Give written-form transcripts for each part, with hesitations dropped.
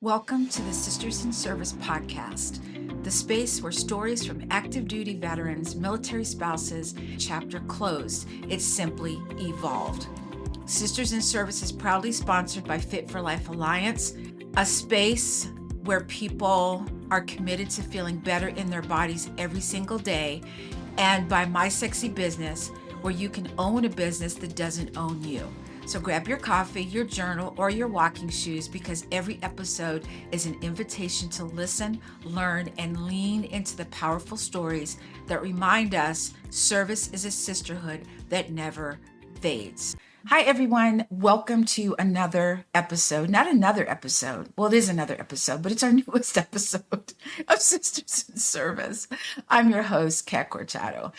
Welcome to the Sisters in Service podcast, the space where stories from active duty veterans, military spouses, chapter closed, it's simply evolved. Sisters in Service is proudly sponsored by Fit for Life Alliance, a space where people are committed to feeling better in their bodies every single day, and by My Sexy Business, where you can own a business that doesn't own you. So grab your coffee, your journal, or your walking shoes, because every episode is an invitation to listen, learn, and lean into the powerful stories that remind us service is a sisterhood that never fades. Hi, everyone. Welcome to another episode. Not another episode. Well, it is another episode, but it's our newest episode of Sisters in Service. I'm your host, Kat Corchado.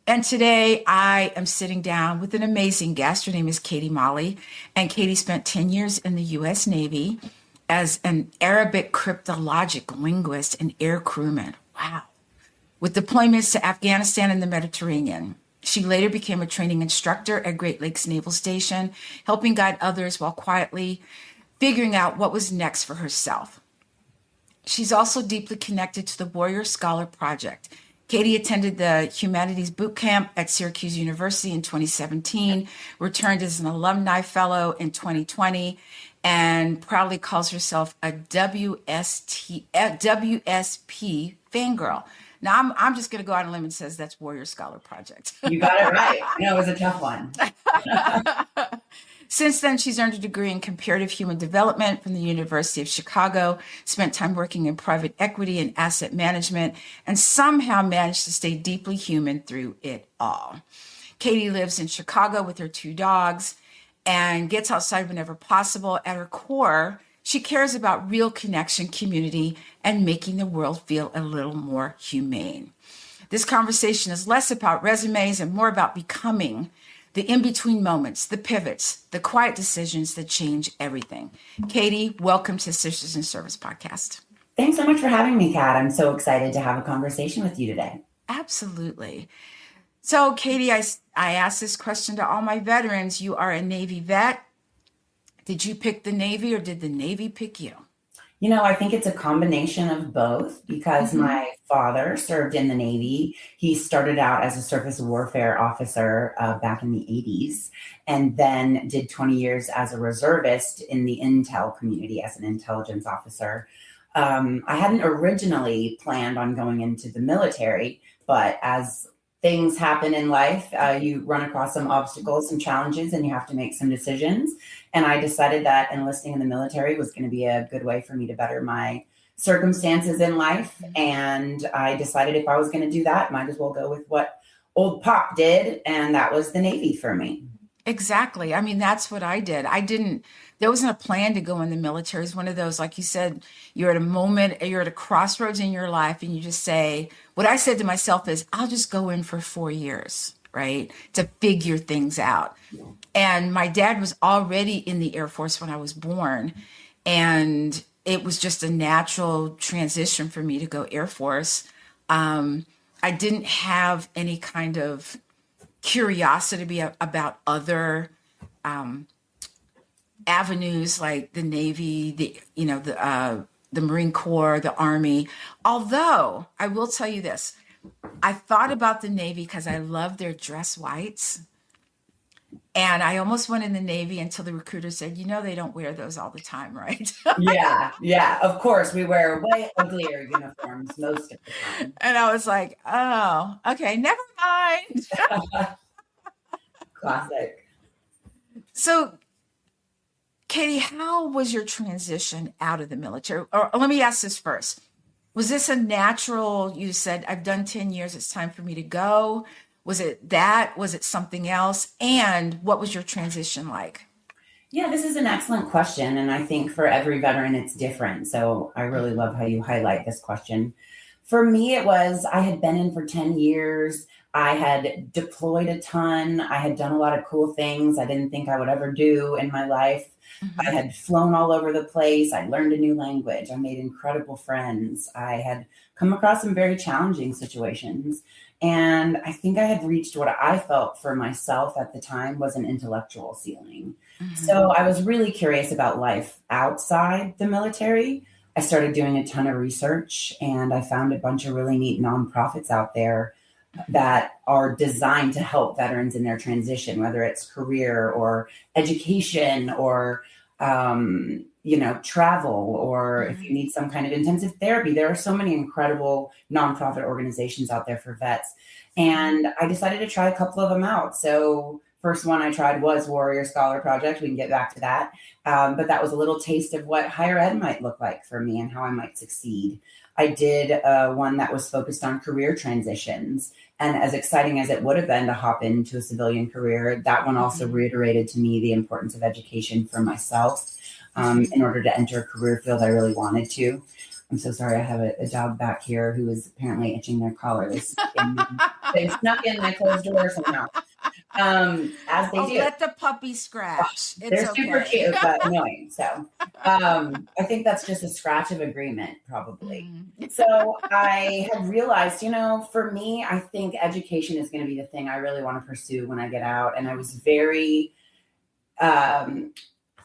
And today I am sitting down with an amazing guest. Her name is Kaedy Molley. And Kaedy spent 10 years in the U.S. Navy as an Arabic cryptologic linguist and aircrewman. Wow. With deployments to Afghanistan and the Mediterranean. She later became a training instructor at Great Lakes Naval Station, helping guide others while quietly figuring out what was next for herself. She's also deeply connected to the Warrior Scholar Project. Kaedy attended the Humanities boot camp at Syracuse University in 2017, returned as an alumni fellow in 2020, and proudly calls herself a WSP fangirl. Now, I'm just going to go out on a limb and says that's Warrior Scholar Project. You got it right. It was a tough one. Since then, she's earned a degree in comparative human development from the University of Chicago, spent time working in private equity and asset management, and somehow managed to stay deeply human through it all. Kaedy lives in Chicago with her 2 dogs and gets outside whenever possible. At her core, she cares about real connection, community, and making the world feel a little more humane. This conversation is less about resumes and more about becoming, the in-between moments, the pivots, the quiet decisions that change everything. Kaedy, welcome to Sisters in Service podcast. Thanks so much for having me, Kat. I'm so excited to have a conversation with you today. Absolutely. So, Kaedy, I asked this question to all my veterans. You are a Navy vet. Did you pick the Navy or did the Navy pick you? I think it's a combination of both because my father served in the Navy. He started out as a surface warfare officer back in the 80s and then did 20 years as a reservist in the intel community as an intelligence officer. I hadn't originally planned on going into the military, but as things happen in life, you run across some obstacles, some challenges, and you have to make some decisions. And I decided that enlisting in the military was going to be a good way for me to better my circumstances in life. And I decided if I was going to do that, might as well go with what old Pop did. And that was the Navy for me. Exactly. I mean, that's what I did. There wasn't a plan to go in the military. It's one of those, like you said, you're at a crossroads in your life and you just say, what I said to myself is, I'll just go in for 4 years, right? To figure things out. And my dad was already in the Air Force when I was born. And it was just a natural transition for me to go Air Force. I didn't have any kind of curiosity about other avenues like the Navy, the Marine Corps, the Army. Although I will tell you this, I thought about the Navy because I love their dress whites. And I almost went in the Navy until the recruiter said, they don't wear those all the time, right? Yeah. Of course, we wear way uglier uniforms most of the time. And I was like, oh, okay, never mind. Classic. So, Kaedy, how was your transition out of the military? Or let me ask this first. Was this a natural, you said, I've done 10 years, it's time for me to go? Was it that? Was it something else? And what was your transition like? Yeah, this is an excellent question. And I think for every veteran, it's different. So I really love how you highlight this question. For me, it was, I had been in for 10 years. I had deployed a ton. I had done a lot of cool things I didn't think I would ever do in my life. I had flown all over the place. I learned a new language. I made incredible friends. I had come across some very challenging situations. And I think I had reached what I felt for myself at the time was an intellectual ceiling. So I was really curious about life outside the military. I started doing a ton of research, and I found a bunch of really neat nonprofits out there that are designed to help veterans in their transition, whether it's career or education or, travel, or if you need some kind of intensive therapy. There are so many incredible nonprofit organizations out there for vets. And I decided to try a couple of them out. So first one I tried was Warrior Scholar Project. We can get back to that. But that was a little taste of what higher ed might look like for me and how I might succeed. I did one that was focused on career transitions. And as exciting as it would have been to hop into a civilian career, that one also reiterated to me the importance of education for myself in order to enter a career field I really wanted to. I'm so sorry. I have a dog back here who is apparently itching their collar. They snuck in my closed door somehow. As they do. Let the puppy scratch. They're super cute, but annoying. So I think that's just a scratch of agreement, probably. So I had realized, for me, I think education is going to be the thing I really want to pursue when I get out. And I was very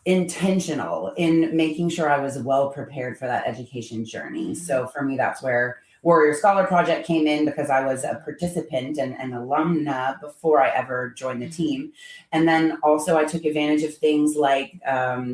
intentional in making sure I was well prepared for that education journey. So for me, that's where Warrior Scholar Project came in, because I was a participant and an alumna before I ever joined the team. And then also I took advantage of things like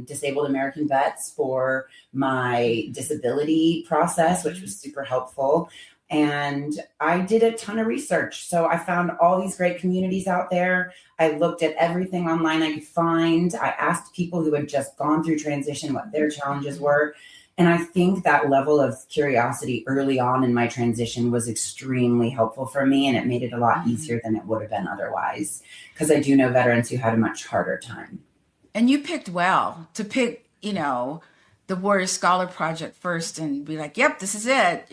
Disabled American Vets for my disability process, which was super helpful. And I did a ton of research. So I found all these great communities out there. I looked at everything online I could find. I asked people who had just gone through transition what their challenges were. And I think that level of curiosity early on in my transition was extremely helpful for me. And it made it a lot easier than it would have been otherwise, because I do know veterans who had a much harder time. And you picked well to pick, the Warrior Scholar Project first and be like, yep, this is it,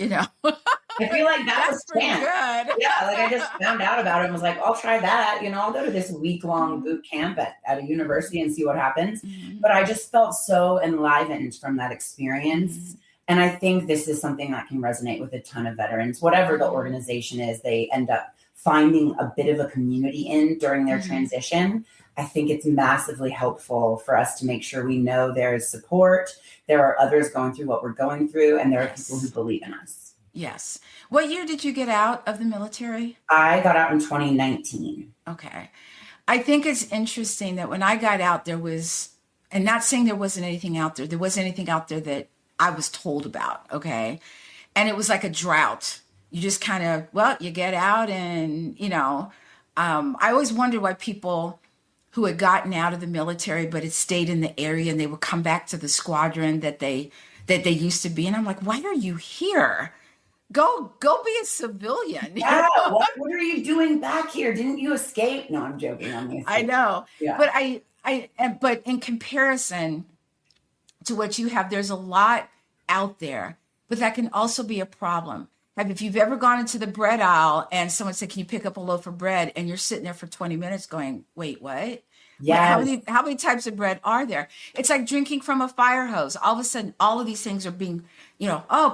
I feel like that was pretty good. Yeah, I just found out about it and was like, I'll try that. I'll go to this week-long boot camp at a university and see what happens. But I just felt so enlivened from that experience. And I think this is something that can resonate with a ton of veterans. Whatever the organization is, they end up finding a bit of a community in during their transition. I think it's massively helpful for us to make sure we know there is support. There are others going through what we're going through, and there are people who believe in us. Yes. What year did you get out of the military? I got out in 2019. Okay. I think it's interesting that when I got out, there was, and not saying there wasn't anything out there anything out there that I was told about. Okay. And it was like a drought. You just kind of, you get out and, I always wondered why people who had gotten out of the military but had stayed in the area and they would come back to the squadron that they used to be. And I'm like, why are you here? Go be a civilian. Yeah, what are you doing back here? Didn't you escape? No, I'm joking. I know. Yeah. But but in comparison to what you have, there's a lot out there, but that can also be a problem. If you've ever gone into the bread aisle and someone said, can you pick up a loaf of bread? And you're sitting there for 20 minutes going, wait, what? Yeah. How many types of bread are there? It's like drinking from a fire hose. All of a sudden, all of these things are being,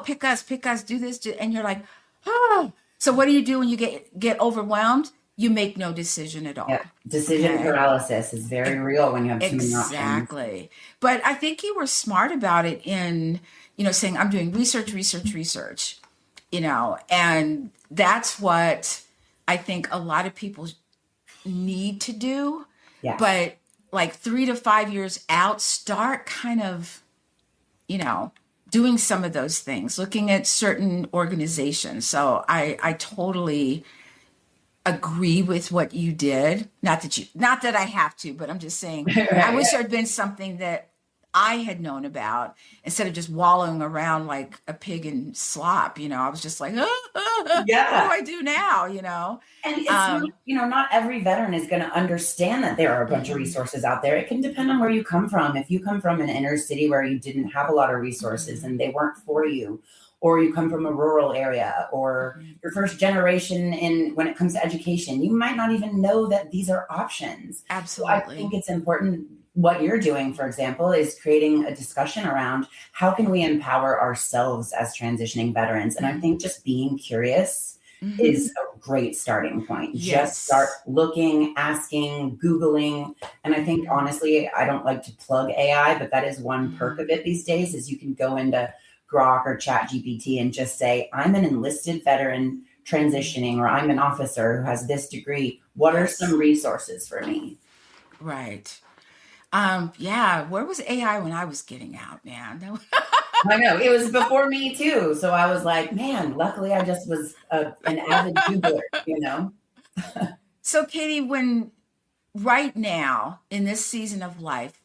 pick us, do this. And you're like, oh. So what do you do when you get overwhelmed? You make no decision at all. Yeah. Decision paralysis is very real when you have too many options. Exactly. But I think you were smart about it in, saying, I'm doing research. And that's what I think a lot of people need to do. Yes. But like 3 to 5 years out, start kind of, doing some of those things, looking at certain organizations. So I totally agree with what you did. Not that I have to, but I'm just saying, I wish there had been something that I had known about instead of just wallowing around like a pig in slop. I was just like, what do I do now? And it's not every veteran is going to understand that there are a bunch of resources out there. It can depend on where you come from. If you come from an inner city where you didn't have a lot of resources and they weren't for you, or you come from a rural area, or your first generation when it comes to education, you might not even know that these are options. Absolutely. So I think it's important. What you're doing, for example, is creating a discussion around how can we empower ourselves as transitioning veterans. And I think just being curious is a great starting point. Yes. Just start looking, asking, Googling. And I think, honestly, I don't like to plug AI, but that is one perk of it these days, is you can go into Grok or Chat GPT and just say, I'm an enlisted veteran transitioning, or I'm an officer who has this degree. What are some resources for me? Right. Yeah. Where was AI when I was getting out, man? I know, it was before me too. So I was like, man, luckily I just was an avid Googler, you know? So Kaedy, when right now in this season of life,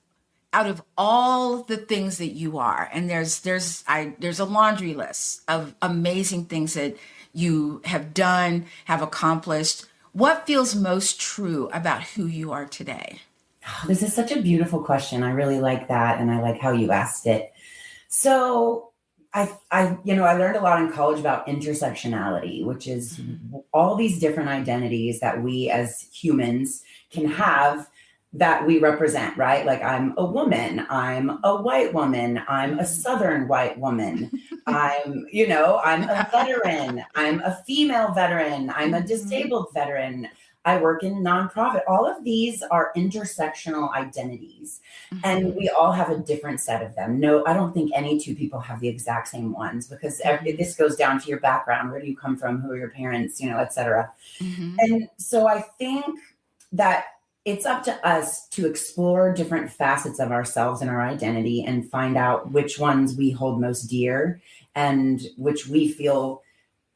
out of all the things that you are, and there's a laundry list of amazing things that you have done, have accomplished, what feels most true about who you are today? This is such a beautiful question. I really like that. And I like how you asked it. So I learned a lot in college about intersectionality, which is all these different identities that we as humans can have that we represent, right? Like, I'm a woman, I'm a white woman, I'm a Southern white woman, I'm a veteran, I'm a female veteran, I'm a disabled veteran, I work in nonprofit. All of these are intersectional identities, and we all have a different set of them. No, I don't think any two people have the exact same ones, because this goes down to your background. Where do you come from? Who are your parents? Et cetera. And so I think that it's up to us to explore different facets of ourselves and our identity and find out which ones we hold most dear and which we feel,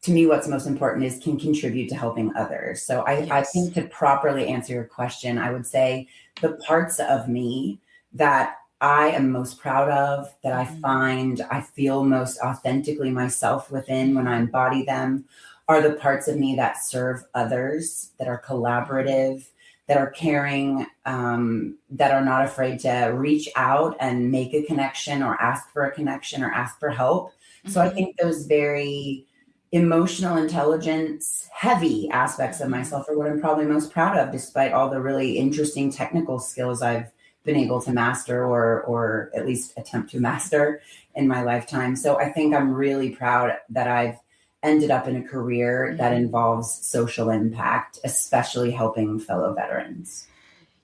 to me, what's most important is can contribute to helping others. So I think, to properly answer your question, I would say the parts of me that I am most proud of, that I find I feel most authentically myself within when I embody them, are the parts of me that serve others, that are collaborative, that are caring, that are not afraid to reach out and make a connection or ask for a connection or ask for help. So I think those very emotional intelligence heavy aspects of myself are what I'm probably most proud of, despite all the really interesting technical skills I've been able to master or at least attempt to master in my lifetime. So I think I'm really proud that I've ended up in a career that involves social impact, especially helping fellow veterans.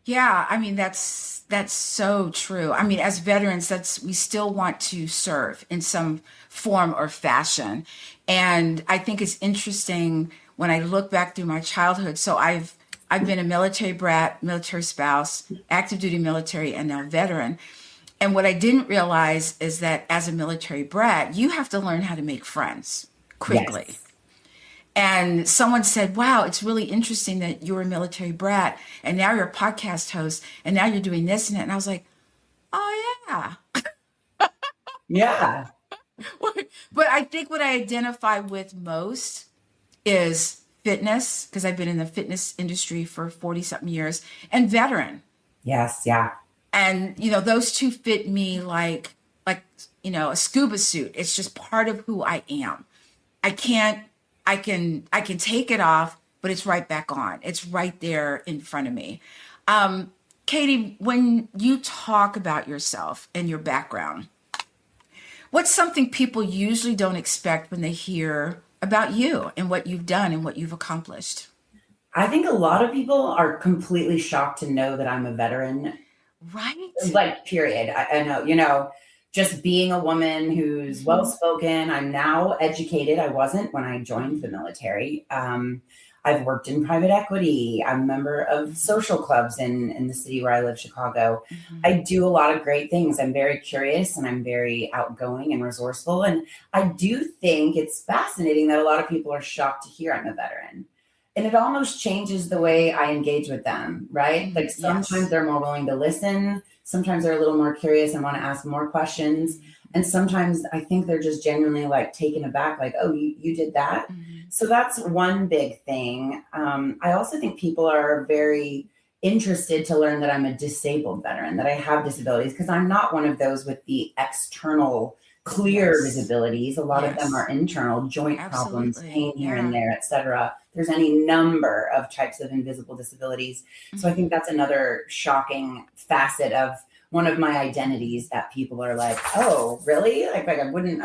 Yeah, I mean, that's so true. I mean, as veterans, we still want to serve in some form or fashion. And I think it's interesting when I look back through my childhood. So I've been a military brat, military spouse, active duty military, and now veteran. And what I didn't realize is that as a military brat, you have to learn how to make friends quickly. Yes. And someone said, wow, it's really interesting that you're a military brat and now you're a podcast host and now you're doing this and that. And I was like, oh, yeah. Yeah. But I think what I identify with most is fitness, because I've been in the fitness industry for 40 something years, and veteran. Yes. Yeah. And, those two fit me like, a scuba suit. It's just part of who I am. I can take it off, but it's right back on. It's right there in front of me. Kaedy, when you talk about yourself and your background, what's something people usually don't expect when they hear about you and what you've done and what you've accomplished? I think a lot of people are completely shocked to know that I'm a veteran. Right? Like, period. I know, just being a woman who's well-spoken. I'm now educated. I wasn't when I joined the military. I've worked in private equity. I'm a member of social clubs in the city where I live, Chicago. I do a lot of great things. I'm very curious and I'm very outgoing and resourceful. And I do think it's fascinating that a lot of people are shocked to hear I'm a veteran. And it almost changes the way I engage with them, right? Like, sometimes they're more willing to listen. Sometimes they're a little more curious and want to ask more questions. And sometimes I think they're just genuinely like taken aback, like, oh, you did that? So that's one big thing. I also think people are very interested to learn that I'm a disabled veteran, that I have disabilities, because I'm not one of those with the external clear disabilities. A lot of them are internal, joint problems, pain here and there, etc. There's any number of types of invisible disabilities. So I think that's another shocking facet of one of my identities that people are like, oh, really? Like I wouldn't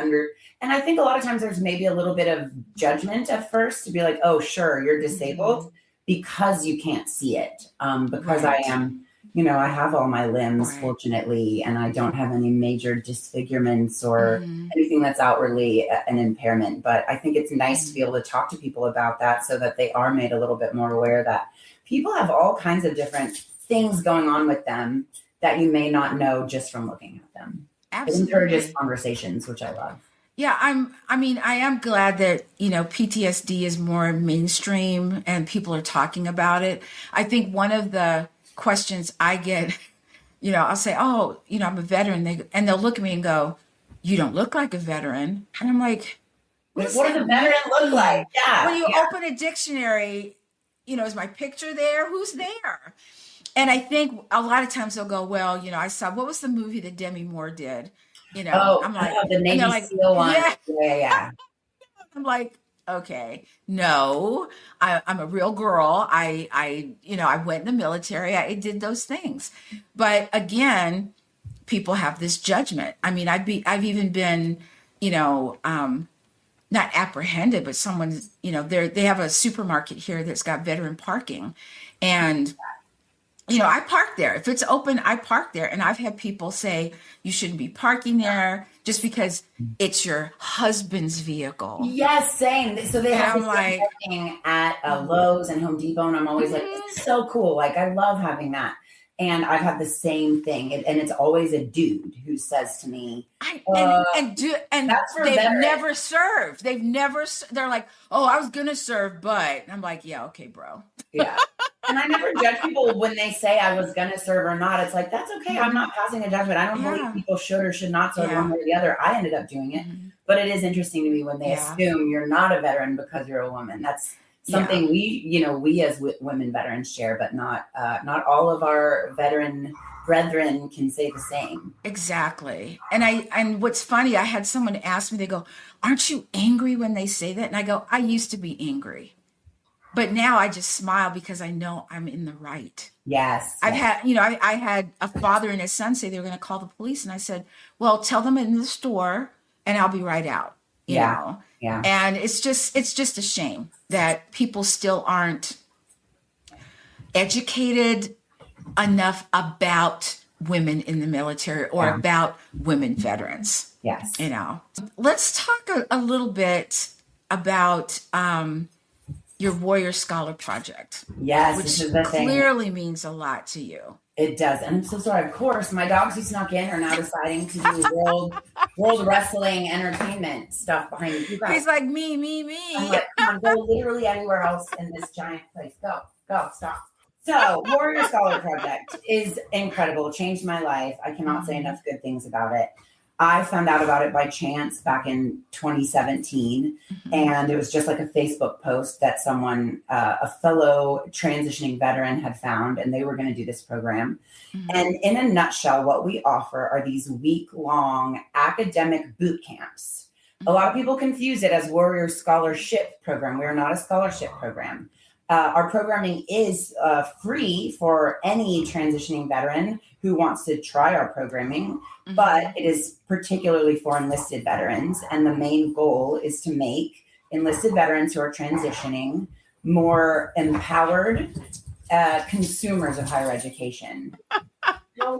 and I think a lot of times there's maybe a little bit of judgment at first to be like, oh, sure, you're disabled because you can't see it. Because I am, I have all my limbs, fortunately, and I don't have any major disfigurements or anything that's outwardly an impairment. But I think it's nice to be able to talk to people about that so that they are made a little bit more aware that people have all kinds of different things going on with them that you may not know just from looking at them. Absolutely. It encourages conversations, which I love. Yeah, I am glad that, PTSD is more mainstream and people are talking about it. I think one of the questions I get, I'll say, oh, I'm a veteran. And they'll look at me and go, you don't look like a veteran. And I'm like, what does a veteran look like? Yeah. When you open a dictionary, is my picture there? Who's there? And I think a lot of times they'll go, well, I saw, what was the movie that Demi Moore did? I'm like, the Navy SEAL one. Yeah. I'm like, okay, no, I'm a real girl. I went in the military. I did those things. But again, people have this judgment. I mean, I've even been, not apprehended, but someone, they have a supermarket here that's got veteran parking. And, I park there. If it's open, I park there. And I've had people say, you shouldn't be parking there just because it's your husband's vehicle. Yes, same. So they have this parking at Lowe's and Home Depot. And I'm always like, this is so cool. Like, I love having that. And I've had the same thing. And it's always a dude who says to me, and they've never served. They're like, oh, I was going to serve, but I'm like, yeah, okay, bro. Yeah. And I never judge people when they say I was going to serve or not. It's like, that's okay. I'm not passing a judgment. I don't believe people should or should not serve one way or the other. I ended up doing it. But it is interesting to me when they assume you're not a veteran because you're a woman. That's something we as women veterans share, but not all of our veteran brethren can say the same. Exactly. And what's funny, I had someone ask me, they go, aren't you angry when they say that? And I go, I used to be angry. But now I just smile because I know I'm in the right. Yes. I had a father and his son say they were going to call the police. And I said, well, tell them in the store and I'll be right out. You know? Yeah. And it's just a shame that people still aren't educated enough about women in the military or about women veterans. Yes. Let's talk a little bit about your Warrior Scholar Project. Yes, which clearly means a lot to you. It does. And I'm so sorry. Of course, my dogs who snuck in are now deciding to do world wrestling entertainment stuff behind you. He's like, me. I'm like, come on, go literally anywhere else in this giant place. Go, stop. So Warrior Scholar Project is incredible. It changed my life. I cannot say enough good things about it. I found out about it by chance back in 2017. And it was just like a Facebook post that someone, a fellow transitioning veteran had found, and they were going to do this program. And in a nutshell, what we offer are these week-long academic boot camps. A lot of people confuse it as Warrior Scholarship Program. We are not a scholarship program. Our programming is free for any transitioning veteran who wants to try our programming, but it is particularly for enlisted veterans. And the main goal is to make enlisted veterans who are transitioning more empowered consumers of higher education.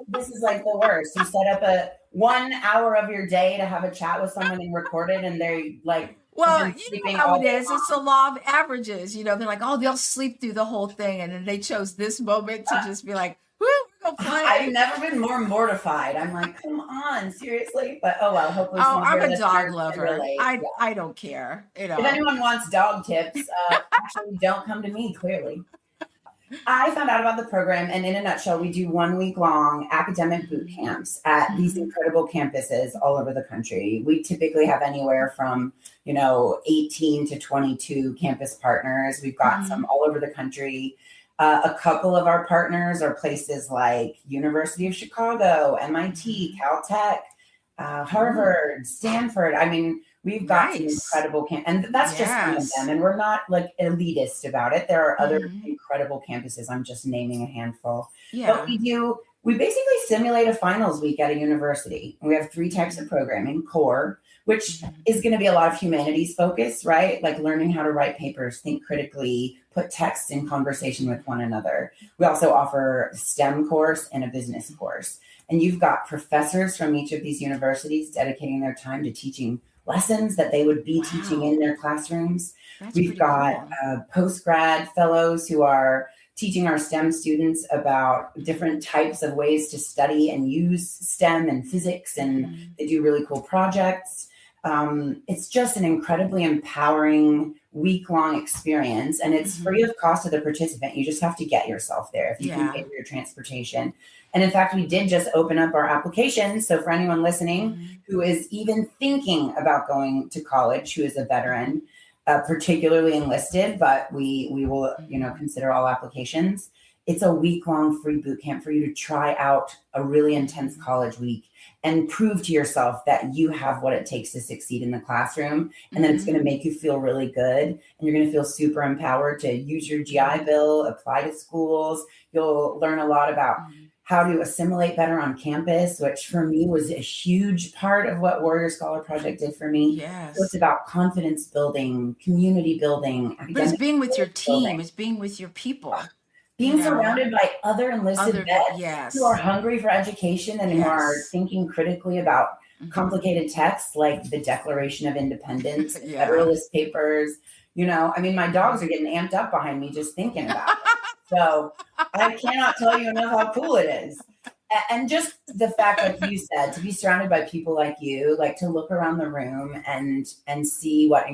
This is like the worst. You set up a 1 hour of your day to have a chat with someone and record it, and they're like, well, you know how it is. It's the law of averages. They're like, oh, they'll sleep through the whole thing. And then they chose this moment to just be like, woo, we're going to play. I've never been more mortified. I'm like, come on, seriously? But oh, well, hopefully. Oh, I'm a dog lover. I don't care. If anyone wants dog tips, actually don't come to me, clearly. I found out about the program, and in a nutshell, we do 1 week long academic boot camps at these incredible campuses all over the country. We typically have anywhere from, 18 to 22 campus partners. We've got some all over the country. A couple of our partners are places like University of Chicago, MIT, Caltech, Harvard, Stanford. I mean, we've got some incredible and that's just some of them. And we're not like elitist about it. There are other incredible campuses. I'm just naming a handful. Yeah. But we do We basically simulate a finals week at a university. We have 3 types of programming: core, which is going to be a lot of humanities focus, right? Like learning how to write papers, think critically, put text in conversation with one another. We also offer a STEM course and a business course. And you've got professors from each of these universities dedicating their time to teaching lessons that they would be teaching in their classrooms. We've got post-grad fellows who are teaching our STEM students about different types of ways to study and use STEM and physics, and they do really cool projects. It's just an incredibly empowering week-long experience, and it's free of cost to the participant. You just have to get yourself there if you can pay for your transportation. And in fact, we did just open up our application. So for anyone listening who is even thinking about going to college, who is a veteran, particularly enlisted, but we will, consider all applications. It's a week-long free boot camp for you to try out a really intense college week and prove to yourself that you have what it takes to succeed in the classroom, and that it's going to make you feel really good. And you're going to feel super empowered to use your GI Bill, apply to schools. You'll learn a lot about how to assimilate better on campus, which for me was a huge part of what Warrior Scholar Project did for me. Yes. So it's about confidence building, community building. But it's being with your team. It's being with your people. Being surrounded by other enlisted vets who are hungry for education and who are thinking critically about complicated texts like the Declaration of Independence, Federalist Papers. My dogs are getting amped up behind me just thinking about it. So I cannot tell you enough how cool it is. And just the fact, like you said, to be surrounded by people like you, like to look around the room and see what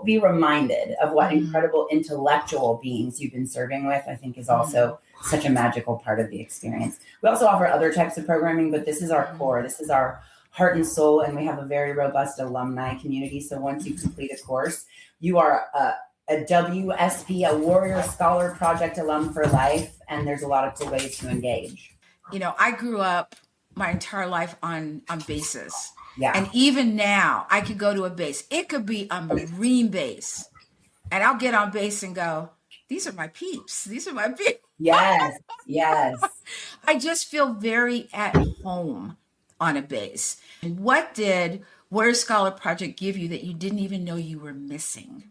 be reminded of what incredible intellectual beings you've been serving with, I think is also such a magical part of the experience. We also offer other types of programming, but this is our core. This is our heart and soul. And we have a very robust alumni community. So once you complete a course, you are a WSP, a Warrior Scholar Project alum for life. And there's a lot of cool ways to engage. I grew up my entire life on bases. Yeah. And even now I could go to a base. It could be a Marine base. And I'll get on base and go, these are my peeps. These are my peeps. Yes. Yes. I just feel very at home on a base. And what did Warrior Scholar Project give you that you didn't even know you were missing?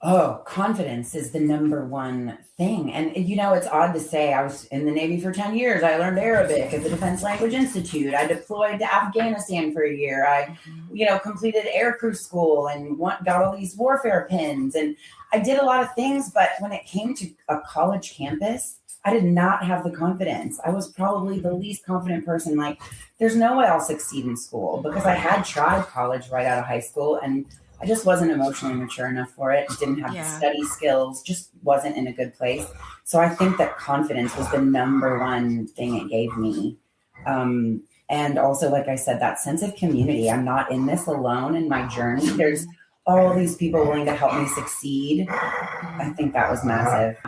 Oh, confidence is the number one thing. And, it's odd to say I was in the Navy for 10 years. I learned Arabic at the Defense Language Institute. I deployed to Afghanistan for a year. I, completed aircrew school and got all these warfare pins. And I did a lot of things. But when it came to a college campus, I did not have the confidence. I was probably the least confident person. Like, there's no way I'll succeed in school, because I had tried college right out of high school and I just wasn't emotionally mature enough for it. Didn't have the study skills, just wasn't in a good place. So I think that confidence was the number one thing it gave me. And also, like I said, that sense of community. I'm not in this alone in my journey. There's all these people willing to help me succeed. I think that was massive.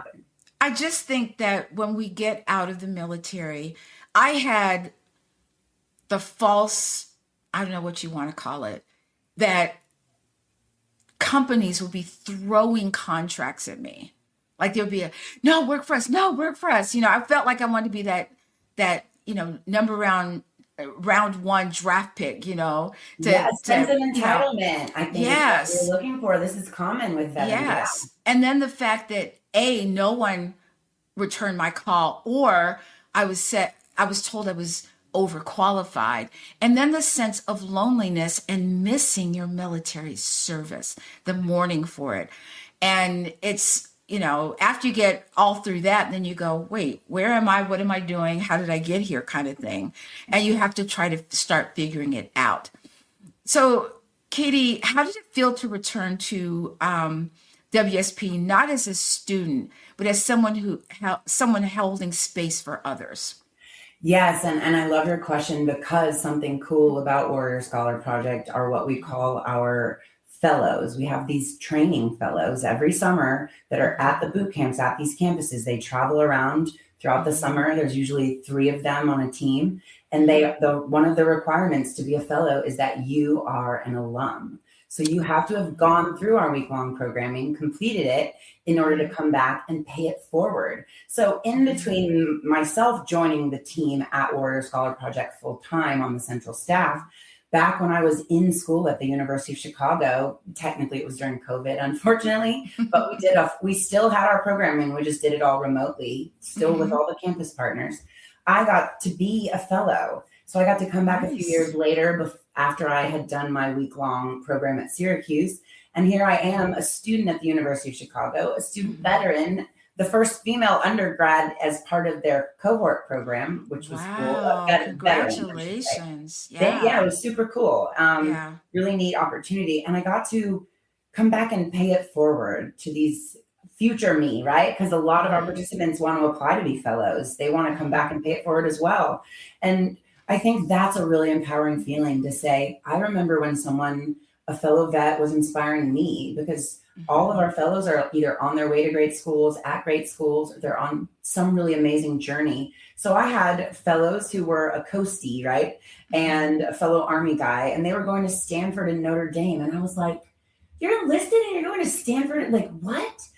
I just think that when we get out of the military, I had the false, I don't know what you want to call it, that companies would be throwing contracts at me. Like there'll be no, work for us. I felt like I wanted to be that number round one draft pick, sense of entitlement. I think is what you're looking for. This is common with veterans. Yes. And then the fact that no one returned my call, or I was told I was overqualified. And then the sense of loneliness and missing your military service, the mourning for it. And it's, after you get all through that, then you go, wait, where am I? What am I doing? How did I get here? Kind of thing. And you have to try to start figuring it out. So, Kaedy, how did it feel to return to WSP, not as a student, but as someone holding space for others? Yes, and I love your question, because something cool about Warrior Scholar Project are what we call our fellows. We have these training fellows every summer that are at the boot camps at these campuses. They travel around throughout the summer. There's usually 3 of them on a team. And one of the requirements to be a fellow is that you are an alum. So you have to have gone through our week-long programming, completed it in order to come back and pay it forward. So in between myself joining the team at Warrior Scholar Project full-time on the central staff, back when I was in school at the University of Chicago, technically it was during COVID, unfortunately, but we still had our programming. We just did it all remotely, still with all the campus partners. I got to be a fellow. So I got to come back a few years later after I had done my week-long program at Syracuse. And here I am, a student at the University of Chicago, a student veteran, the first female undergrad as part of their cohort program, which was cool. Congratulations. Yeah, it was super cool. Really neat opportunity. And I got to come back and pay it forward to these future me, right? Because a lot of our participants want to apply to be fellows. They want to come back and pay it forward as well. And I think that's a really empowering feeling to say, I remember when a fellow vet was inspiring me, because all of our fellows are either on their way to great schools, at great schools, or they're on some really amazing journey. So I had fellows who were a coastie, right? And a fellow Army guy, and they were going to Stanford and Notre Dame. And I was like, you're enlisted and you're going to Stanford? Like, what?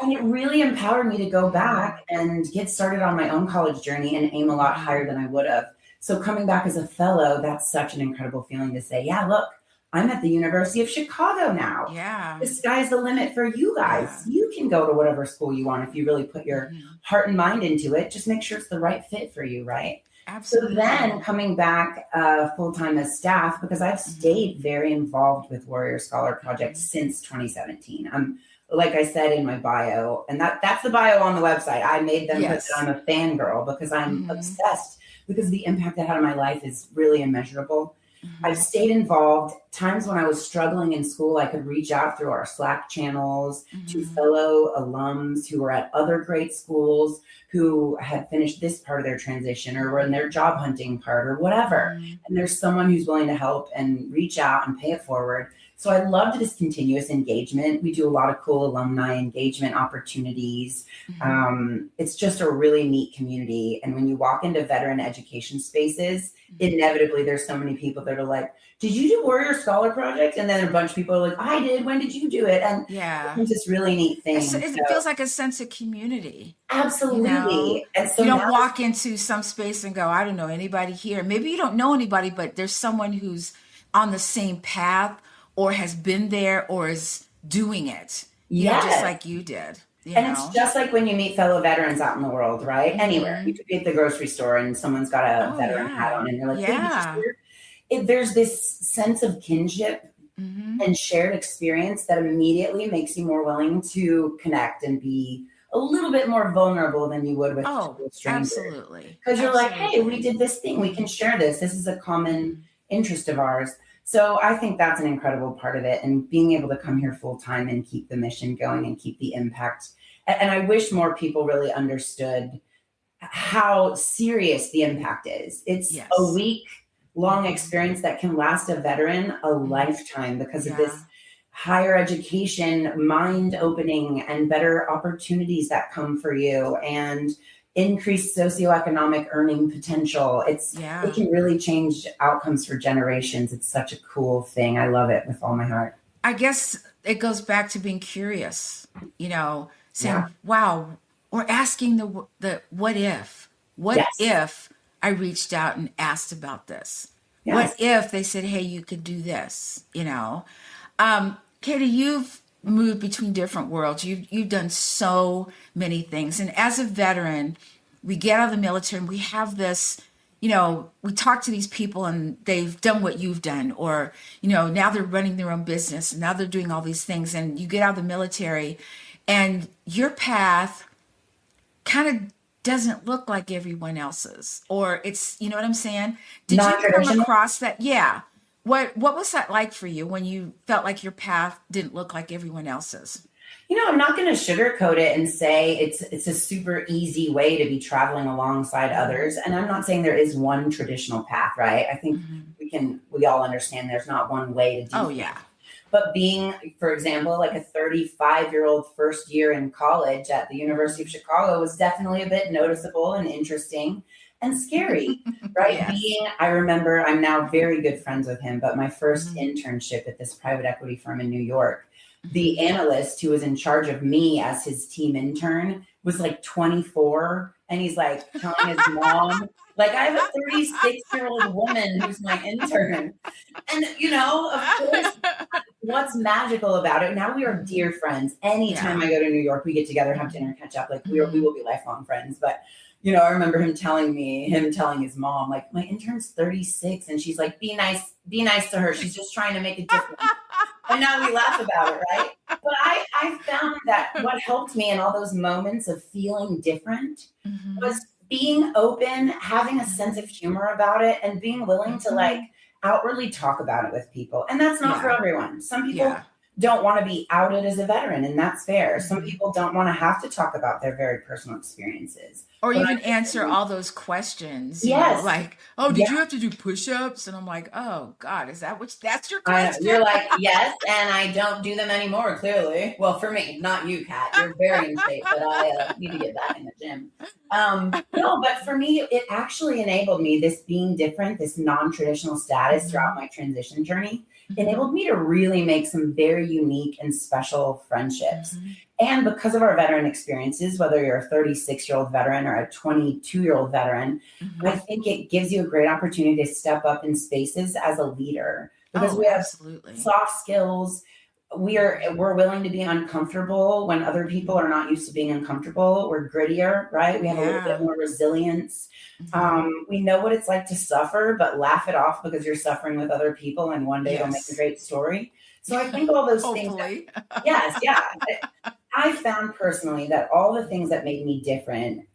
And it really empowered me to go back and get started on my own college journey and aim a lot higher than I would have. So coming back as a fellow, that's such an incredible feeling to say, yeah, look, I'm at the University of Chicago now. Yeah. The sky's the limit for you guys. Yeah. You can go to whatever school you want if you really put your heart and mind into it. Just make sure it's the right fit for you, right? Absolutely. So then coming back full-time as staff, because I've stayed very involved with Warrior Scholar Project since 2017. Like I said in my bio, and that's the bio on the website. I made them put that I'm a fangirl because I'm obsessed, because the impact it had on my life is really immeasurable. I've stayed involved. Times when I was struggling in school, I could reach out through our Slack channels to fellow alums who were at other great schools who had finished this part of their transition or were in their job hunting part or whatever. And there's someone who's willing to help and reach out and pay it forward. So I loved this continuous engagement. We do a lot of cool alumni engagement opportunities. It's just a really neat community. And when you walk into veteran education spaces, inevitably there's so many people that are like, did you do Warrior Scholar Project? And then a bunch of people are like, I did. When did you do it? And it's this really neat thing. It feels like a sense of community. Absolutely. You know? And so you don't walk into some space and go, I don't know anybody here. Maybe you don't know anybody, but there's someone who's on the same path or has been there or is doing it, you know, just like you did. It's just like when you meet fellow veterans out in the world, right? Anywhere. You could be at the grocery store and someone's got a veteran hat on and you're like, hey, there's this sense of kinship and shared experience that immediately makes you more willing to connect and be a little bit more vulnerable than you would with a stranger. Absolutely. Because you're like, hey, we did this thing. We can share this. This is a common interest of ours. So I think that's an incredible part of it, and being able to come here full time and keep the mission going and keep the impact. And I wish more people really understood how serious the impact is. It's a week-long experience that can last a veteran a lifetime because of this higher education, mind-opening, and better opportunities that come for you, and increased socioeconomic earning potential. It can really change outcomes for generations. It's such a cool thing. I love it with all my heart. I guess it goes back to being curious, you know, saying, wow, we're asking the what if? What if I reached out and asked about this? What if they said, hey, you could do this, you know? Kaedy, you've moved between different worlds. You've done so many things. And as a veteran, we get out of the military and we have this, you know, we talk to these people and they've done what you've done, or, you know, now they're running their own business and now they're doing all these things, and you get out of the military and your path kind of doesn't look like everyone else's, or it's, you know what I'm saying? Did you come across that? Yeah. What was that like for you when you felt like your path didn't look like everyone else's? You know, I'm not going to sugarcoat it and say it's a super easy way to be traveling alongside others. And I'm not saying there is one traditional path, right? I think we all understand there's not one way to do it. But being, for example, like a 35-year-old first year in college at the University of Chicago was definitely a bit noticeable and interesting and scary, right? Yes. I remember, I'm now very good friends with him, but my first Mm-hmm. internship at this private equity firm in New York, the Mm-hmm. analyst who was in charge of me as his team intern was like 24, and he's like telling his mom, like, I have a 36-year-old woman who's my intern. And, of course, what's magical about it, now we are dear friends. Anytime I go to New York, we get together, have dinner, catch up. Like, we will be lifelong friends. But, I remember him telling his mom, like, my intern's 36. And she's like, be nice to her. She's just trying to make a difference. And now we laugh about it, right? But I found that what helped me in all those moments of feeling different was being open, having a sense of humor about it, and being willing to like outwardly talk about it with people. And that's not for everyone. Some people don't want to be outed as a veteran, and that's fair. Some people don't want to have to talk about their very personal experiences. Or even answer all those questions. Yes. Like, oh, did you have to do push-ups? And I'm like, oh God, that's your question? You're like, yes, and I don't do them anymore, clearly. Well, for me, not you, Kat. You're very in shape, but I need to get back in the gym. No, but for me, it actually enabled me, this being different, this non-traditional status throughout my transition journey, enabled me to really make some very unique and special friendships. And because of our veteran experiences, whether you're a 36-year-old veteran or a 22-year-old veteran, I think it gives you a great opportunity to step up in spaces as a leader, because we have soft skills. We're willing to be uncomfortable when other people are not used to being uncomfortable. We're grittier, right? We have a little bit more resilience. We know what it's like to suffer, but laugh it off because you're suffering with other people, and one day it'll make a great story. So I think all those things. I found personally that all the things that made me different,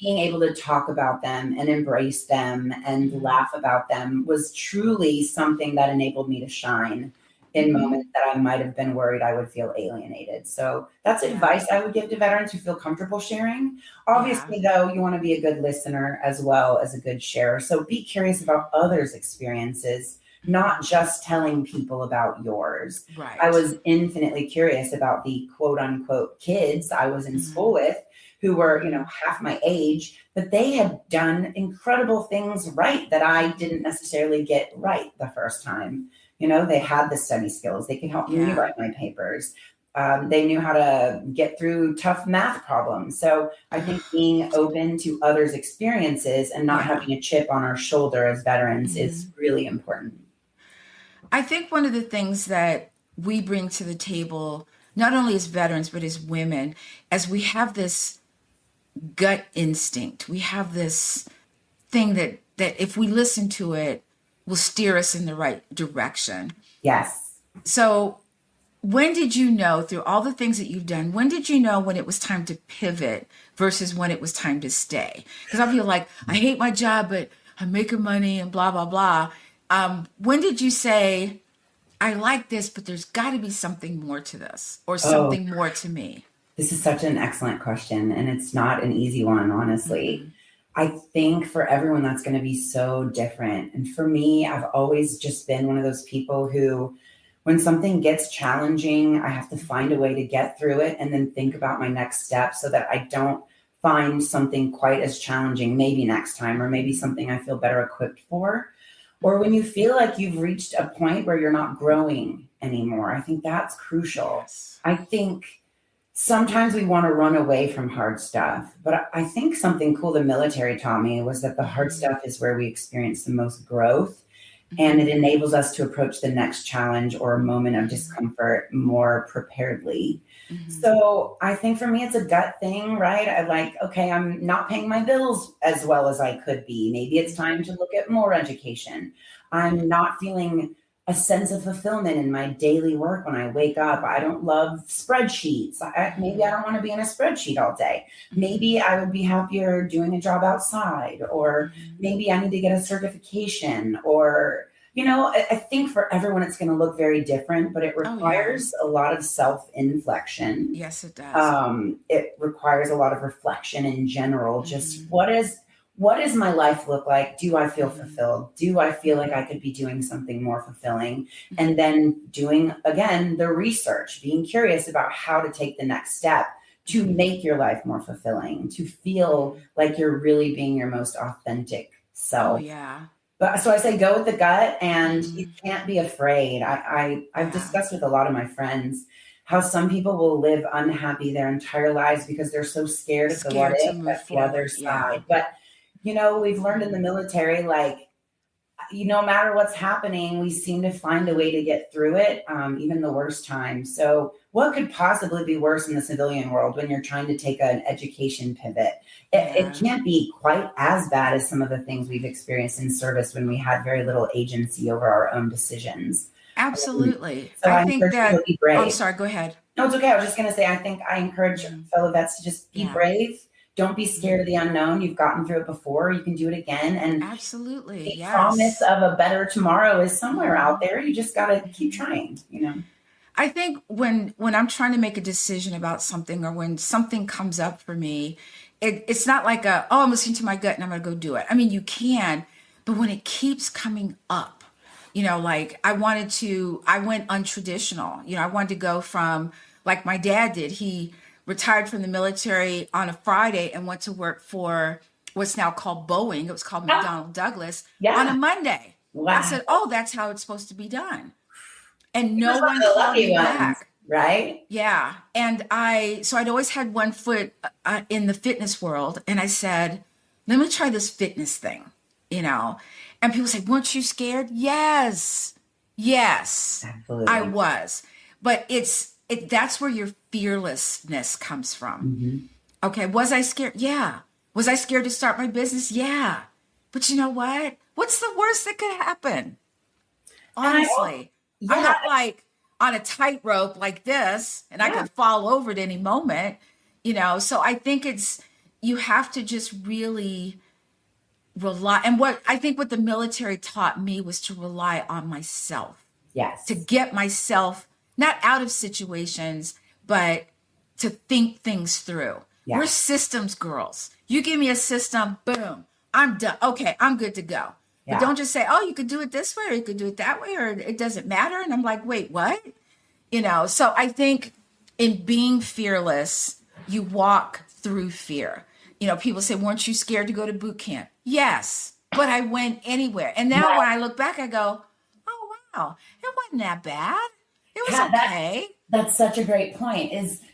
being able to talk about them and embrace them and laugh about them, was truly something that enabled me to shine in moments that I might have been worried I would feel alienated. So that's advice I would give to veterans who feel comfortable sharing. Obviously, though, you want to be a good listener as well as a good sharer. So be curious about others' experiences, not just telling people about yours. Right. I was infinitely curious about the quote unquote kids I was in school with, who were, half my age, but they had done incredible things right that I didn't necessarily get right the first time. They had the study skills. They could help me write my papers. They knew how to get through tough math problems. So I think being open to others' experiences and not having a chip on our shoulder as veterans is really important. I think one of the things that we bring to the table, not only as veterans, but as women, as we have this gut instinct, we have this thing that if we listen to it, will steer us in the right direction. Yes. So when did you know, through all the things that you've done, when did you know when it was time to pivot versus when it was time to stay? Because I feel like I hate my job, but I'm making money and blah, blah, blah. When did you say, I like this, but there's got to be something more to this, or something more to me? This is such an excellent question, and it's not an easy one, honestly. I think for everyone that's going to be so different. And for me, I've always just been one of those people who, when something gets challenging, I have to find a way to get through it and then think about my next step so that I don't find something quite as challenging maybe next time, or maybe something I feel better equipped for. Or when you feel like you've reached a point where you're not growing anymore, I think that's crucial. Yes. I think sometimes we want to run away from hard stuff, but I think something cool the military taught me was that the hard stuff is where we experience the most growth, and it enables us to approach the next challenge or a moment of discomfort more preparedly. So I think for me, it's a gut thing, right? I'm not paying my bills as well as I could be. Maybe it's time to look at more education. I'm not feeling a sense of fulfillment in my daily work when I wake up. I don't love spreadsheets. Maybe I don't want to be in a spreadsheet all day. Maybe I would be happier doing a job outside, or maybe I need to get a certification, or, I think for everyone it's going to look very different, but it requires a lot of self-inflection. Yes, it does. It requires a lot of reflection in general. Just what what does my life look like? Do I feel fulfilled? Do I feel like I could be doing something more fulfilling? And then doing, again, the research, being curious about how to take the next step to make your life more fulfilling, to feel like you're really being your most authentic self. Oh, yeah. But so I say go with the gut, and you can't be afraid. I've discussed with a lot of my friends how some people will live unhappy their entire lives because they're so scared of the what if at the other side. But, you know, we've learned in the military, like, no matter what's happening, we seem to find a way to get through it, even the worst times. So what could possibly be worse in the civilian world when you're trying to take an education pivot? It can't be quite as bad as some of the things we've experienced in service when we had very little agency over our own decisions. Absolutely. So I think that, be brave. I'm sorry, go ahead. No, it's okay. I was just going to say, I think I encourage fellow vets to just be brave. Don't be scared of the unknown. You've gotten through it before. You can do it again. And absolutely, the promise of a better tomorrow is somewhere out there. You just got to keep trying, you know. I think when I'm trying to make a decision about something, or when something comes up for me, it's not like I'm listening to my gut and I'm going to go do it. I mean, you can, but when it keeps coming up, you know, like I went untraditional. You know, I wanted to go from, like my dad did. He retired from the military on a Friday and went to work for what's now called Boeing. It was called McDonnell Douglas on a Monday. Wow. I said, oh, that's how it's supposed to be done. And no one called me back. Right? Yeah. And so I'd always had one foot in the fitness world. And I said, let me try this fitness thing, you know? And people say, weren't you scared? Yes. Absolutely. I was. But that's where your fearlessness comes from. Okay. Was I scared? Yeah. Was I scared to start my business? Yeah. But you know what? What's the worst that could happen? Honestly, I'm not like on a tightrope like this, and I could fall over at any moment, you know? So I think you have to just really rely. And what the military taught me was to rely on myself. Yes. To get myself not out of situations, but to think things through. Yeah. We're systems girls. You give me a system, boom, I'm done. Okay, I'm good to go. Yeah. But don't just say, oh, you could do it this way, or you could do it that way, or it doesn't matter. And I'm like, wait, what? You know, so I think in being fearless, you walk through fear. You know, people say, weren't you scared to go to boot camp? Yes, but I went anywhere. And now when I look back, I go, oh, wow, it wasn't that bad. It was okay. That's such a great point.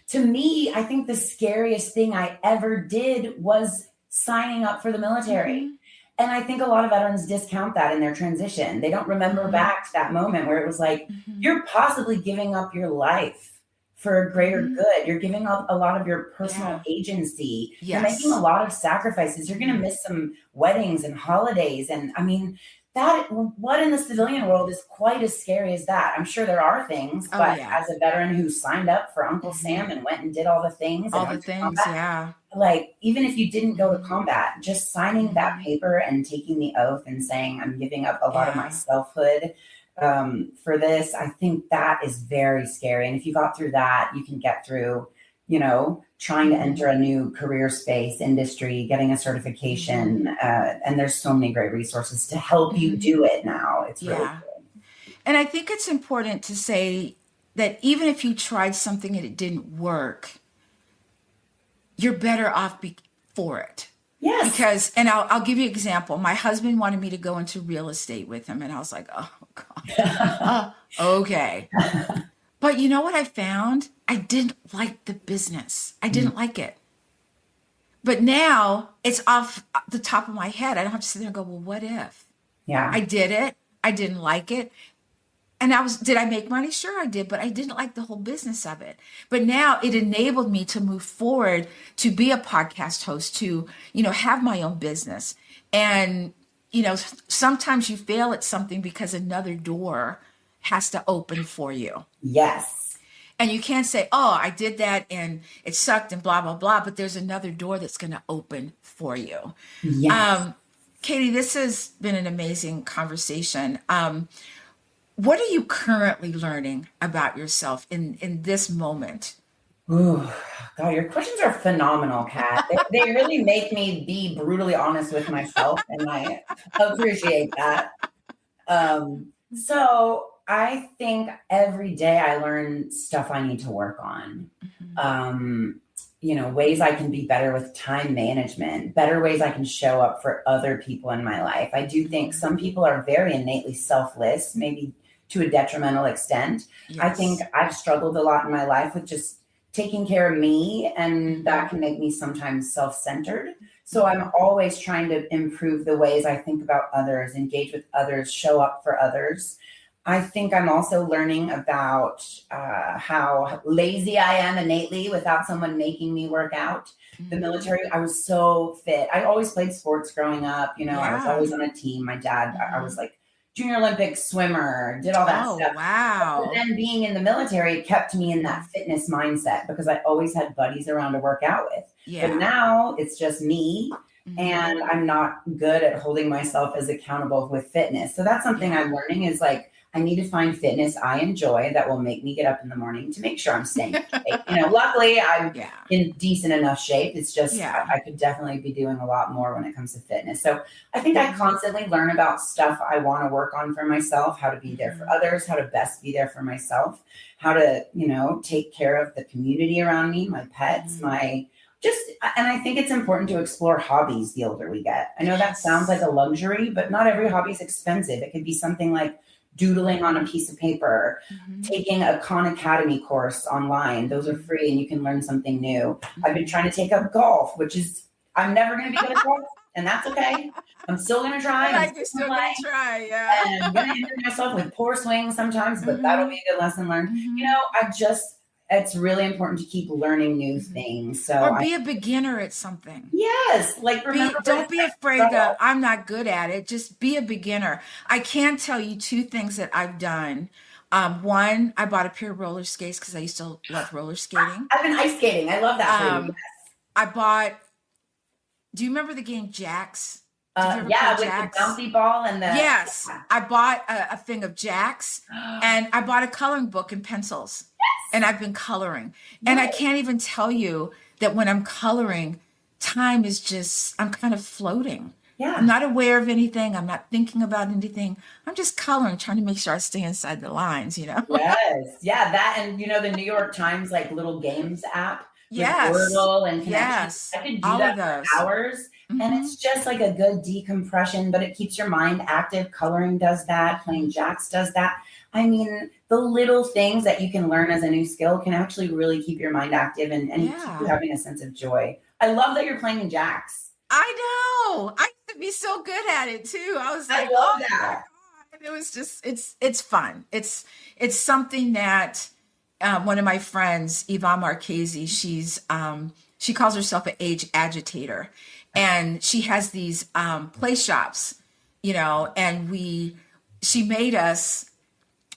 To me, I think the scariest thing I ever did was signing up for the military. And I think a lot of veterans discount that in their transition. They don't remember back to that moment where it was like, you're possibly giving up your life for a greater good. You're giving up a lot of your personal agency. Yes. You're making a lot of sacrifices. You're going to miss some weddings and holidays. And I mean, what in the civilian world is quite as scary as that? I'm sure there are things, but as a veteran who signed up for Uncle Sam and went and did all the things, like, even if you didn't go to combat, just signing that paper and taking the oath and saying, I'm giving up a lot of my selfhood for this, I think that is very scary. And if you got through that, you can get through, you know, trying to enter a new career space, industry, getting a certification. And there's so many great resources to help you do it now. It's really good. And I think it's important to say that even if you tried something and it didn't work, you're better off for it. Yes. Because, and I'll give you an example. My husband wanted me to go into real estate with him. And I was like, oh, God. Okay. But you know what I found? I didn't like the business. I didn't like it. But now it's off the top of my head. I don't have to sit there and go, well, what if? Yeah. I did it. I didn't like it. And did I make money? Sure I did, but I didn't like the whole business of it. But now it enabled me to move forward, to be a podcast host, to, you know, have my own business. And, you know, sometimes you fail at something because another door has to open for you. Yes. And you can't say, oh, I did that and it sucked and blah, blah, blah. But there's another door that's going to open for you. Yes. Kaedy, this has been an amazing conversation. What are you currently learning about yourself in this moment? Ooh, God, your questions are phenomenal, Kat. They really make me be brutally honest with myself, and I appreciate that. So I think every day I learn stuff I need to work on. Ways I can be better with time management, better ways I can show up for other people in my life. I do think some people are very innately selfless, maybe to a detrimental extent. Yes. I think I've struggled a lot in my life with just taking care of me, and that can make me sometimes self-centered. So I'm always trying to improve the ways I think about others, engage with others, show up for others. I think I'm also learning about how lazy I am innately without someone making me work out. The military, I was so fit. I always played sports growing up. I was always on a team. My dad, I was like junior Olympic swimmer, did all that stuff. Wow. But then being in the military kept me in that fitness mindset because I always had buddies around to work out with. Yeah. But now it's just me. And I'm not good at holding myself as accountable with fitness. So that's something I'm learning is like, I need to find fitness I enjoy that will make me get up in the morning to make sure I'm staying in shape. Luckily I'm in decent enough shape. It's just, I could definitely be doing a lot more when it comes to fitness. So I think I constantly learn about stuff I want to work on for myself, how to be there for others, how to best be there for myself, how to, take care of the community around me, my pets, and I think it's important to explore hobbies the older we get. I know that sounds like a luxury, but not every hobby is expensive. It could be something like doodling on a piece of paper, taking a Khan Academy course online. Those are free and you can learn something new. I've been trying to take up golf, I'm never going to be good at golf, and that's okay. I'm still going to try. You're still going to try, yeah. And I'm going to injure myself with poor swings sometimes, but that'll be a good lesson learned. It's really important to keep learning new things. Or be a beginner at something. Yes. Don't be afraid that I'm not good at it. Just be a beginner. I can tell you two things that I've done. One, I bought a pair of roller skates because I used to love roller skating. I've been ice skating. I love that. Do you remember the game Jacks? With the bouncy ball and the... Yes. I bought a thing of Jacks and I bought a coloring book and pencils. And I've been coloring. And I can't even tell you that when I'm coloring, time is just, I'm kind of floating. Yeah. I'm not aware of anything. I'm not thinking about anything. I'm just coloring, trying to make sure I stay inside the lines, Yes. Yeah. That and, the New York Times, little games app. Yes. Wordle and Connection. Yes. I could do that for hours. And it's just like a good decompression, but it keeps your mind active. Coloring does that. Playing Jacks does that. I mean, the little things that you can learn as a new skill can actually really keep your mind active and keep you having a sense of joy. I love that you're playing Jacks. I know. I used to be so good at it too. I was like, I love that. It was just, it's fun. It's something that one of my friends, Yvonne Marchese, she calls herself an age agitator. And she has these play shops, and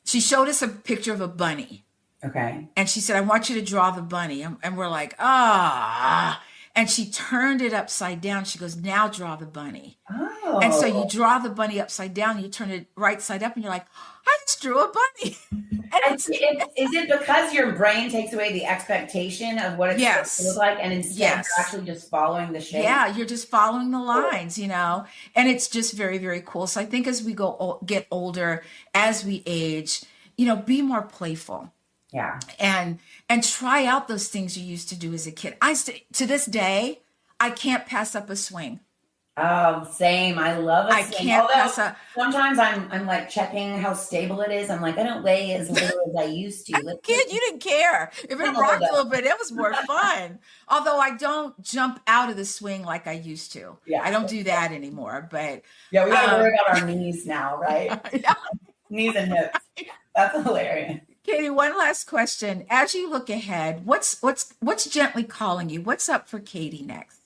she showed us a picture of a bunny. Okay. And she said, I want you to draw the bunny. And we're like, And she turned it upside down. She goes, now draw the bunny. Oh. And so you draw the bunny upside down, you turn it right side up, and you're like, I just drew a bunny. Is it because your brain takes away the expectation of what it's supposed to look like, and instead you're actually just following the shape? Yeah, you're just following the lines, and it's just very, very cool. So I think as we get older, as we age, be more playful. Yeah. And try out those things you used to do as a kid. To this day, I can't pass up a swing. Oh, same. I love a swing. I can't pass up. Sometimes I'm like checking how stable it is. I'm like, I don't weigh as little as I used to. Kid, you didn't care. If it rocked a little bit, it was more fun. Although I don't jump out of the swing like I used to. Yeah. I don't do that anymore. But we gotta worry about our knees now, right? Knees and hips. That's hilarious. Kaedy, one last question. As you look ahead, what's gently calling you? What's up for Kaedy next?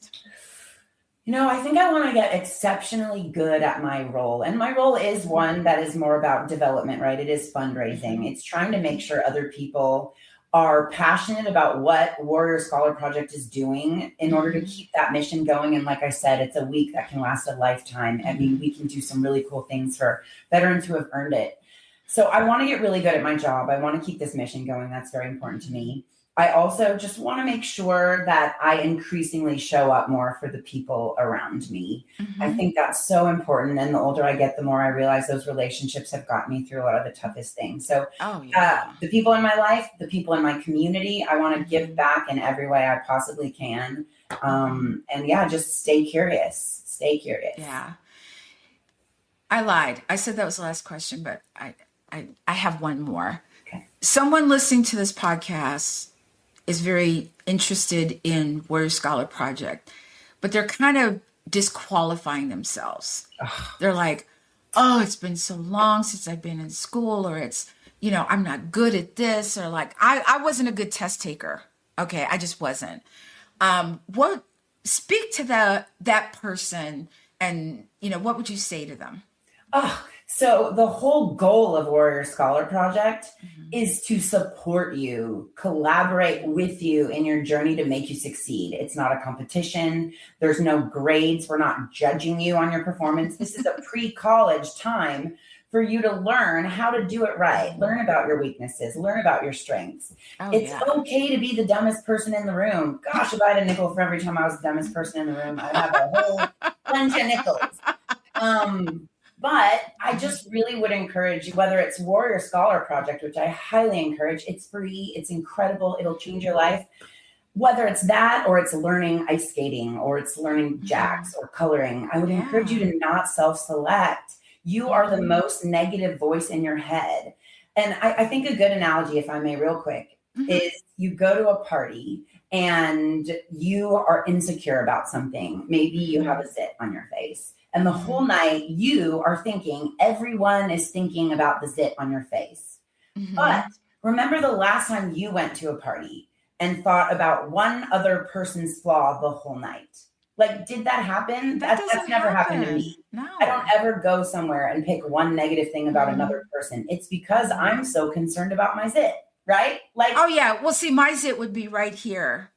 I think I want to get exceptionally good at my role. And my role is one that is more about development, right? It is fundraising. It's trying to make sure other people are passionate about what Warrior Scholar Project is doing in order to keep that mission going. And like I said, it's a week that can last a lifetime. I mean, we can do some really cool things for veterans who have earned it. So I want to get really good at my job. I want to keep this mission going. That's very important to me. I also just want to make sure that I increasingly show up more for the people around me. I think that's so important. And the older I get, the more I realize those relationships have got me through a lot of the toughest things. So the people in my life, the people in my community, I want to give back in every way I possibly can. And just stay curious. Stay curious. Yeah. I lied. I said that was the last question, but I have one more. Okay. Someone listening to this podcast is very interested in Warrior Scholar Project, but they're kind of disqualifying themselves. Ugh. They're like, oh, it's been so long since I've been in school, or it's, I'm not good at this, or like, I wasn't a good test taker. Okay, I just wasn't. Speak to that person, and, what would you say to them? So the whole goal of Warrior Scholar Project is to support you, collaborate with you in your journey to make you succeed. It's not a competition. There's no grades. We're not judging you on your performance. This is a pre-college time for you to learn how to do it right. Learn about your weaknesses, learn about your strengths. It's okay to be the dumbest person in the room. Gosh, if I had a nickel for every time I was the dumbest person in the room, I'd have a whole bunch of nickels. But I just really would encourage you, whether it's Warrior Scholar Project, which I highly encourage. It's free. It's incredible. It'll change your life. Whether it's that, or it's learning ice skating, or it's learning jacks or coloring, I would encourage you to not self-select. You are the most negative voice in your head. And I think a good analogy, if I may, real quick, is you go to a party and you are insecure about something. Maybe you have a zit on your face. And the whole night you are thinking, everyone is thinking about the zit on your face. But remember the last time you went to a party and thought about one other person's flaw the whole night. Like, did that happen? That's never happened to me. No. I don't ever go somewhere and pick one negative thing about another person. It's because I'm so concerned about my zit, right? Like, oh yeah. Well, see, my zit would be right here.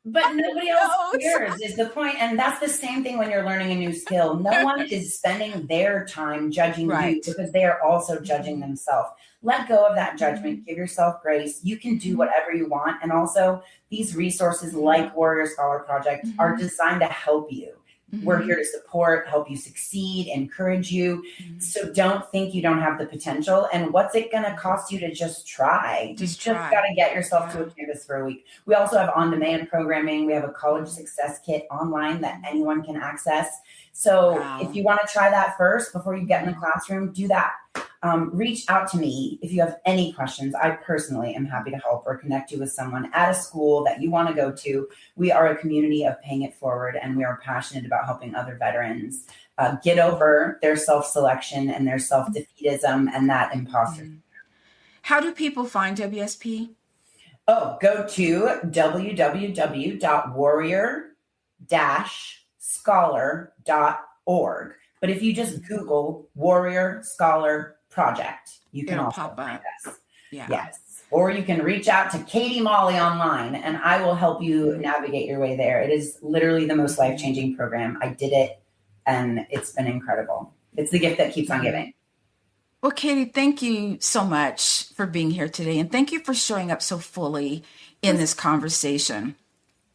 But nobody else cares is the point. And that's the same thing when you're learning a new skill. No one is spending their time judging you because they are also judging themselves. Let go of that judgment. Give yourself grace. You can do whatever you want. And also, these resources like Warrior Scholar Project are designed to help you. We're here to support, help you succeed, encourage you. So don't think you don't have the potential. And what's it going to cost you to just try? Just got to get yourself to a campus for a week. We also have on-demand programming. We have a college success kit online that anyone can access. So if you want to try that first before you get in the classroom, do that. Reach out to me if you have any questions. I personally am happy to help or connect you with someone at a school that you want to go to. We are a community of paying it forward, and we are passionate about helping other veterans get over their self-selection and their self-defeatism and that imposter. How do people find WSP? Go to www.warrior-scholar.org. But if you just Google Warrior Scholar Project, you can also pop find up. us. Yeah. Yes. Or you can reach out to Kaedy Molley online, and I will help you navigate your way there. It is literally the most life-changing program. I did it, and it's been incredible. It's the gift that keeps on giving. Well, Kaedy, thank you so much for being here today, and thank you for showing up so fully in this conversation.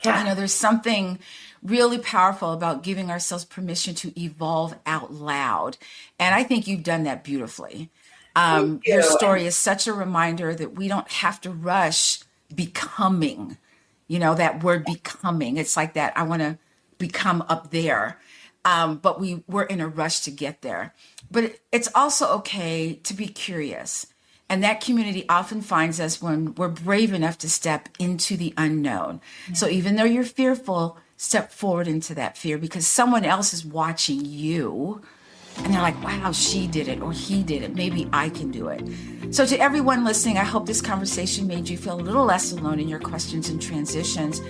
I know there's something really powerful about giving ourselves permission to evolve out loud. And I think you've done that beautifully. Your story is such a reminder that we don't have to rush becoming, that word becoming. It's like that. I want to become up there. But we're in a rush to get there. But it's also okay to be curious. And that community often finds us when we're brave enough to step into the unknown. So even though you're fearful, step forward into that fear because someone else is watching you. And they're like, wow, she did it or he did it. Maybe I can do it. So to everyone listening, I hope this conversation made you feel a little less alone in your questions and transitions.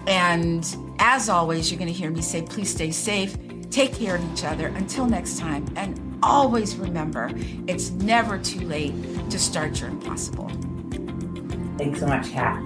And as always, you're going to hear me say, please stay safe. Take care of each other. Until next time. And always remember, it's never too late to start your impossible. Thanks so much, Kat.